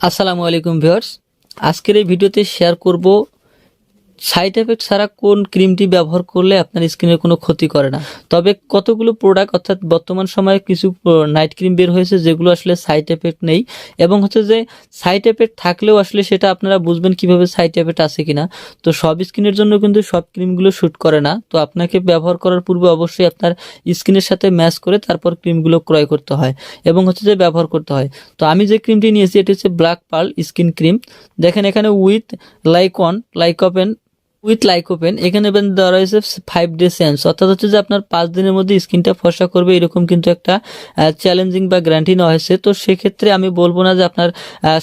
আসসালামু আলাইকুম ভিউয়ার্স, আজকের এই ভিডিওতে শেয়ার করব সাইড এফেক্ট ছাড়া কোন ক্রিমটি ব্যবহার করলে আপনার স্কিনের কোনো ক্ষতি করে না। তবে কতগুলো প্রোডাক্ট অর্থাৎ বর্তমান সময়ে কিছু নাইট ক্রিম বের হয়েছে যেগুলো আসলে সাইড এফেক্ট নেই, এবং হচ্ছে যে সাইড এফেক্ট থাকলেও আসলে সেটা আপনারা বুঝবেন কিভাবে সাইড এফেক্ট আছে কিনা। তো সব স্কিনের জন্য কিন্তু সব ক্রিমগুলো শ্যুট করে না, তো আপনাকে ব্যবহার করার পূর্বে অবশ্যই আপনার স্কিনের সাথে ম্যাচ করে তারপর ক্রিমগুলো ক্রয় করতে হয় এবং হচ্ছে যে ব্যবহার করতে হয়। তো আমি যে ক্রিমটি নিয়েছি এটি হচ্ছে ব্ল্যাক পার্ল স্কিন ক্রিম। দেখেন এখানে উইথ লাইকোপেন এখানে দেওয়া রয়েছে 5 ডে সেন্স, অর্থাৎ হচ্ছে যে আপনার 5 দিনের মধ্যে স্কিনটা ফর্সা করবে এরকম কিন্তু একটা চ্যালেঞ্জিং বা গ্যারান্টি নেওয়া হয়েছে। তো সেক্ষেত্রে আমি বলবো না যে আপনার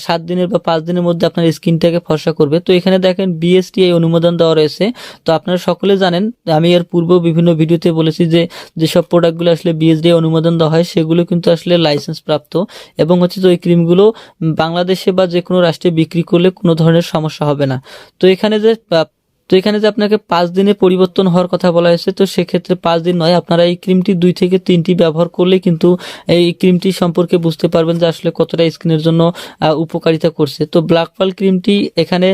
7 দিনের বা 5 দিনের মধ্যে আপনার স্কিনটাকে ফর্সা করবে। তো এখানে দেখেন বিএসটিআই অনুমোদন দেওয়া রয়েছে। তো আপনারা সকলে জানেন, আমি এর পূর্বেও বিভিন্ন ভিডিওতে বলেছি যে যেসব প্রোডাক্টগুলো আসলে বিএসটিআই অনুমোদন দেওয়া হয় সেগুলো কিন্তু আসলে লাইসেন্স প্রাপ্ত, এবং হচ্ছে যে ওই ক্রিমগুলো বাংলাদেশে বা যে কোনো রাষ্ট্রে বিক্রি করলে কোনো ধরনের সমস্যা হবে না। তো এখানে যে আপনাকে 5 দিনে পরিবর্তন হওয়ার কথা বলা হয়েছে, তো সেক্ষেত্রে 5 দিন নয়, আপনারা এই ক্রিমটি 2 থেকে 3টি ব্যবহার করলে কিন্তু এই ক্রিমটি সম্পর্কে বুঝতে পারবেন যে আসলে কতটা স্কিনের জন্য উপকারিতা করছে। তো ব্ল্যাক পার্ল ক্রিমটি এখানে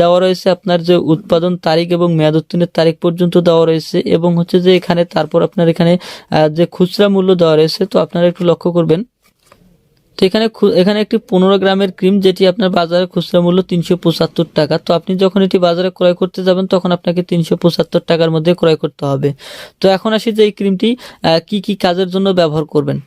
দেওয়া রয়েছে আপনার যে উৎপাদন তারিখ এবং মেয়াদ উত্তীর্ণের তারিখ পর্যন্ত দেওয়া রয়েছে, এবং হচ্ছে যে এখানে তারপর আপনার এখানে যে খুচরা মূল্য দেওয়া রয়েছে, তো আপনারা একটু লক্ষ্য করবেন। তো এখানে একটি 15 গ্রামের ক্রিম যেটি আপনার বাজারে খুচরা মূল্য 375 টাকা। তো আপনি যখন এটি বাজারে ক্রয় করতে যাবেন তখন আপনাকে 375 টাকার মধ্যে ক্রয় করতে হবে। তো এখন আসি যে এই ক্রিমটি কি কাজের জন্য ব্যবহার করবেন।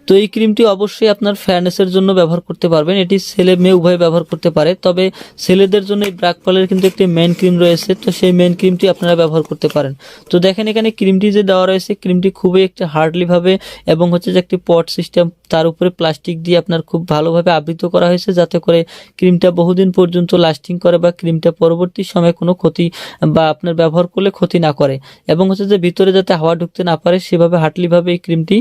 তো এই ক্রিমটি অবশ্যই আপনার ফেয়ারনেসের জন্য ব্যবহার করতে পারবেন, এটি ছেলে মেয়ে উভয় ব্যবহার করতে পারে। তবে ছেলেদের জন্য এই ব্ল্যাক পার্লের কিন্তু একটি মেইন ক্রিম রয়েছে, তো সেই মেইন ক্রিমটি আপনারা ব্যবহার করতে পারেন। তো দেখেন এখানে ক্রিমটি যে দেওয়া রয়েছে, ক্রিমটি খুবই একটা হার্ডলি ভাবে এবং হচ্ছে যে একটি পট সিস্টেম, তার উপরে প্লাস্টিক দিয়ে আপনার খুব ভালোভাবে আবৃত করা হয়েছে যাতে করে ক্রিমটা বহুদিন পর্যন্ত লাস্টিং করে বা ক্রিমটা পরবর্তী সময়ে কোনো ক্ষতি বা আপনার ব্যবহার করলে ক্ষতি না করে, এবং হচ্ছে যে ভিতরে যাতে হাওয়া ঢুকতে না পারে সেভাবে হার্ডলিভাবে এই ক্রিমটি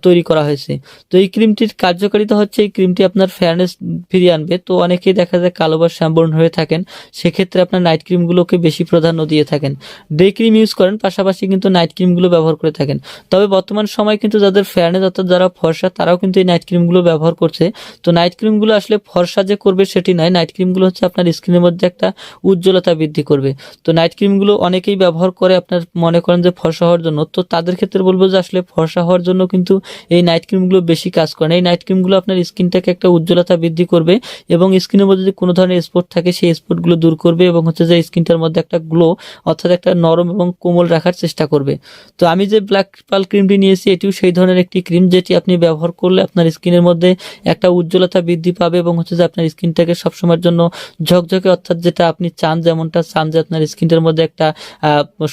তৈরি করা হয়েছে। তো এই ক্রিমটির কার্যকারিতা হচ্ছে এই ক্রিমটি আপনার ফেয়ারনেস ফিরিয়ে আনবে। তো অনেকেই দেখা যায় কালো বা শ্যামবর্ণ হয়ে থাকেন, সেক্ষেত্রে আপনার নাইট ক্রিমগুলোকে বেশি প্রাধান্য দিয়ে থাকেন, ডে ক্রিম ইউজ করেন, পাশাপাশি কিন্তু নাইট ক্রিমগুলো ব্যবহার করে থাকেন। তবে বর্তমান সময় কিন্তু যাদের ফেয়ারনেস অর্থাৎ যারা ফর্সা তারাও কিন্তু এই নাইট ক্রিমগুলো ব্যবহার করছে। তো নাইট ক্রিমগুলো আসলে ফর্সা যে করবে সেটি নয়, নাইট ক্রিমগুলো হচ্ছে আপনার স্কিনের মধ্যে একটা উজ্জ্বলতা বৃদ্ধি করবে। তো নাইট ক্রিমগুলো অনেকেই ব্যবহার করে আপনার মনে করেন যে ফর্সা হওয়ার জন্য, তো তাদের ক্ষেত্রে বলবো যে আসলে ফর্সা হওয়ার জন্য কিন্তু এই নাইট ক্রিমগুলো বেশি কাজ করে না। এই নাইট ক্রিমগুলো আপনার স্কিনটাকে একটা উজ্জ্বলতা বৃদ্ধি করবে এবং স্কিনের মধ্যে যদি কোনো ধরনের স্পট থাকে সেই স্পটগুলো দূর করবে, এবং হচ্ছে যে স্কিনটার মধ্যে একটা গ্লো অর্থাৎ একটা নরম এবং কোমল রাখার চেষ্টা করবে। তো আমি যে ব্ল্যাক পার্ল ক্রিমটি নিয়েছি এটিও সেই ধরনের একটি ক্রিম যেটি আপনি ব্যবহার করলে আপনার স্কিনের মধ্যে একটা উজ্জ্বলতা বৃদ্ধি পাবে, এবং হচ্ছে যে আপনার স্কিনটাকে সবসময়ের জন্য ঝকঝকে, অর্থাৎ যেটা আপনি চান, যেমনটা চান যে আপনার স্কিনটার মধ্যে একটা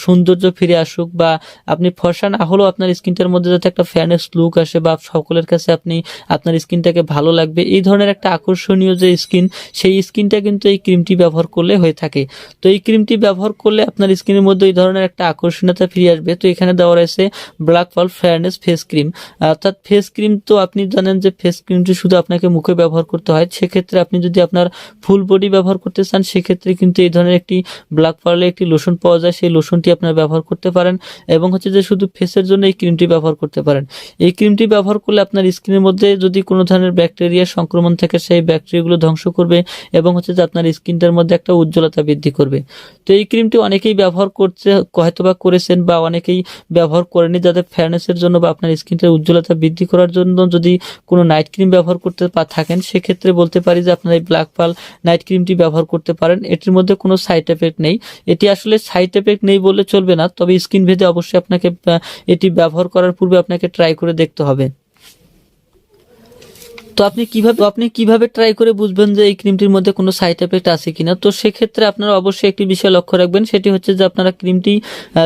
সৌন্দর্য ফিরে আসুক, বা আপনি ফর্সা না হলেও আপনার স্কিনটার মধ্যে যাতে একটা ফেয়ারনেস লুক আসে বা সকলের কাছে আপনি আপনার স্কিনটাকে ভালো লাগবে, এই ধরনের একটা আকর্ষণীয় যে স্কিন, সেই স্কিনটা কিন্তু এই ক্রিমটি ব্যবহার করলে হয়ে থাকে। তো এই ক্রিমটি ব্যবহার করলে আপনার স্কিনের মধ্যে এই ধরনের একটা আকর্ষণীয়তা ফিরে আসবে। তো এখানে দেওয়া রয়েছে black pearl fairness face cream, অর্থাৎ ফেস ক্রিম। তো আপনি জানেন যে ফেস ক্রিমটি শুধু আপনাকে মুখে ব্যবহার করতে হয়, সেক্ষেত্রে আপনি যদি আপনার ফুল বডি ব্যবহার করতে চান সেক্ষেত্রে কিন্তু এই ধরনের একটি ব্ল্যাক পার্লের একটি লোশন পাওয়া যায়, সেই লোশনটি আপনারা ব্যবহার করতে পারেন, এবং হচ্ছে যে শুধু ফেসের জন্য এই ক্রিমটি ব্যবহার করতে পারেন। এই ক্রিমটি ব্যবহার করলে আপনার স্কিনের মধ্যে যদি কোনো ধরনের ব্যাকটেরিয়া সংক্রমণ থাকে সেই ব্যাকটেরিয়াগুলো ধ্বংস করবে, এবং হচ্ছে যে আপনার স্কিনটার মধ্যে একটা উজ্জ্বলতা বৃদ্ধি করবে। তো এই ক্রিমটি অনেকেই ব্যবহার করছে, হয়তোবা করেছেন, বা অনেকেই ব্যবহার করেনি, যাদের ফেয়ারনেসের জন্য বা আপনার স্কিনটার উজ্জ্বলতা বৃদ্ধি করার জন্য যদি কোনো নাইট ক্রিম ব্যবহার করতে থাকেন সেক্ষেত্রে বলতে পারি যে আপনারা এই ব্ল্যাক পার্ল নাইট ক্রিমটি ব্যবহার করতে পারেন। এটির মধ্যে কোনো সাইড এফেক্ট নেই, এটি আসলে সাইড এফেক্ট নেই বললে চলবে না, তবে স্কিন ভেদে অবশ্যই আপনাকে এটি ব্যবহার করার পূর্বে আপনাকে ট্রাই করে দেখতে হবে। তো আপনি কিভাবে ট্রাই করে বুঝবেন যে এই ক্রিমটির মধ্যে কোনো সাইড এফেক্ট আছে কিনা। তো সেক্ষেত্রে আপনারা অবশ্যই একটি বিষয় লক্ষ্য রাখবেন, সেটি হচ্ছে যে আপনারা ক্রিমটি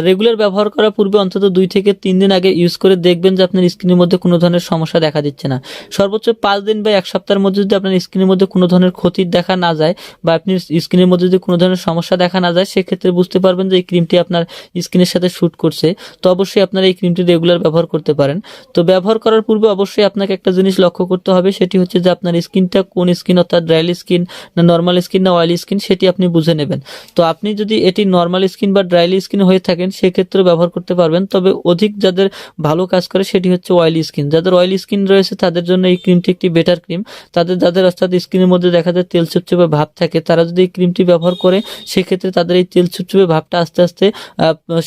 রেগুলার ব্যবহার করার পূর্বে অন্তত 2 থেকে 3 দিন আগে ইউজ করে দেখবেন যে আপনার স্কিনের মধ্যে কোনো ধরনের সমস্যা দেখা দিচ্ছে না। সর্বোচ্চ 5 দিন বা 1 সপ্তাহের মধ্যে যদি আপনার স্কিনের মধ্যে কোনো ধরনের ক্ষতির দেখা না যায়, বা আপনি স্কিনের মধ্যে যদি কোনো ধরনের সমস্যা দেখা না যায়, সেক্ষেত্রে বুঝতে পারবেন যে এই ক্রিমটি আপনার স্কিনের সাথে শ্যুট করছে। তো অবশ্যই আপনারা এই ক্রিমটি রেগুলার ব্যবহার করতে পারেন। তো ব্যবহার করার পূর্বে অবশ্যই আপনাকে একটা জিনিস লক্ষ্য করতে হবে, সেটি হচ্ছে যে আপনার স্কিনটা কোন স্কিন, অর্থাৎ ড্রাইলি স্কিন না নর্মাল স্কিন না অয়েলি স্কিন, সেটি আপনি বুঝে নেবেন। তো আপনি যদি এটি নর্মাল স্কিন বা ড্রাইলি স্কিন হয়ে থাকেন সেক্ষেত্রে ব্যবহার করতে পারবেন। তবে অধিক যাদের ভালো কাজ করে সেটি হচ্ছে অয়েলি স্কিন। যাদের অয়েলি স্কিন রয়েছে তাদের জন্য এই ক্রিমটি একটি বেটার ক্রিম। যাদের অর্থাৎ স্কিনের মধ্যে দেখা যায় তেল চুপচুপে ভাব থাকে, তারা যদি এই ক্রিমটি ব্যবহার করে সেক্ষেত্রে তাদের এই তেল চুপচুপে ভাবটা আস্তে আস্তে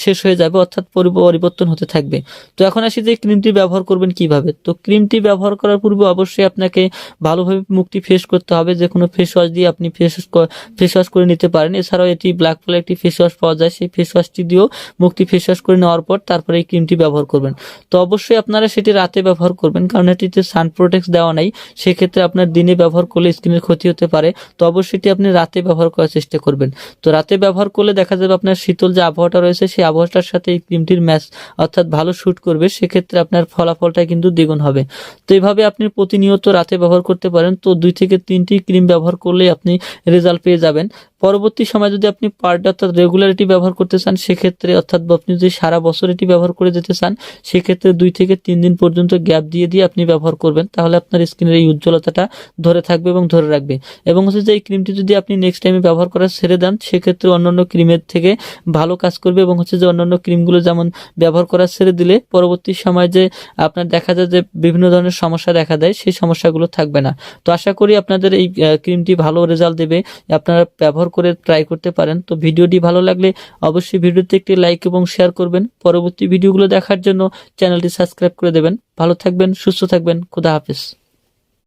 শেষ হয়ে যাবে, অর্থাৎ পরিবর্তন হতে থাকবে। তো এখন আসি যে ক্রিমটি ব্যবহার করবেন কিভাবে। তো ক্রিমটি ব্যবহার করার পূর্বে অবশ্যই আপনাকে ভালোভাবে মুখটি ফ্রেশ করতে হবে। যে কোনো ফেস ওয়াশ দিয়ে আপনি ফেস ওয়াশ করে নিতে পারেন। এছাড়াও এটি ব্ল্যাক ফ্লাই একটি ফেস ওয়াশ পাওয়া যায়, সেই ফেস ওয়াশটি দিয়েও মুখটি ফেস ওয়াশ করে নেওয়ার পর তারপরে এই ক্রিমটি ব্যবহার করবেন। তো অবশ্যই আপনারা সেটি রাতে ব্যবহার করবেন, কারণ এটিতে সান প্রোটেক্ট দেওয়া নাই। সেক্ষেত্রে আপনার দিনে ব্যবহার করলে স্কিনের ক্ষতি হতে পারে। তো অবশ্যই এটি আপনি রাতে ব্যবহার করার চেষ্টা করবেন। তো রাতে ব্যবহার করলে দেখা যাবে আপনার শীতল যে আবহাওয়াটা রয়েছে সেই আবহাওয়াটার সাথে এই ক্রিমটির ম্যাচ অর্থাৎ ভালো শুট করবে। সেক্ষেত্রে আপনার ফলাফলটা কিন্তু দ্বিগুণ হবে। তো এইভাবে আপনি প্রতিনিয়ত রাতে ব্যবহার করতে পারেন। তো 2 থেকে 3টি ক্রিম ব্যবহার করলে আপনি রেজাল্ট পেয়ে যাবেন। পরবর্তী সময় যদি আপনি পার ডে অর্থাৎ রেগুলারিটি ব্যবহার করতে চান সেক্ষেত্রে, অর্থাৎ আপনি যদি সারা বছর এটি ব্যবহার করে যেতে চান সেক্ষেত্রে 2 থেকে 3 দিন পর্যন্ত গ্যাপ দিয়ে আপনি ব্যবহার করবেন। তাহলে আপনার স্কিনের এই উজ্জ্বলতাটা ধরে থাকবে এবং ধরে রাখবে। এবং হচ্ছে যে এই ক্রিমটি যদি আপনি নেক্সট টাইমে ব্যবহার করা ছেড়ে দেন সেক্ষেত্রে অন্যান্য ক্রিমের থেকে ভালো কাজ করবে। এবং হচ্ছে যে অন্যান্য ক্রিমগুলো যেমন ব্যবহার করা ছেড়ে দিলে পরবর্তী সময় যে আপনার দেখা যায় যে বিভিন্ন ধরনের সমস্যা দেখা দেয় সেই সমস্যাগুলো থাকবে না। তো আশা করি আপনাদের এই ক্রিমটি ভালো রেজাল্ট দেবে, আপনারা ব্যবহার করে ট্রাই করতে পারেন। তো ভিডিওটি ভালো লাগলে অবশ্যই ভিডিওতে একটি লাইক এবং শেয়ার করবেন। পরবর্তী ভিডিওগুলো দেখার জন্য চ্যানেলটি সাবস্ক্রাইব করে দেবেন। ভালো থাকবেন, সুস্থ থাকবেন, খোদা হাফেজ।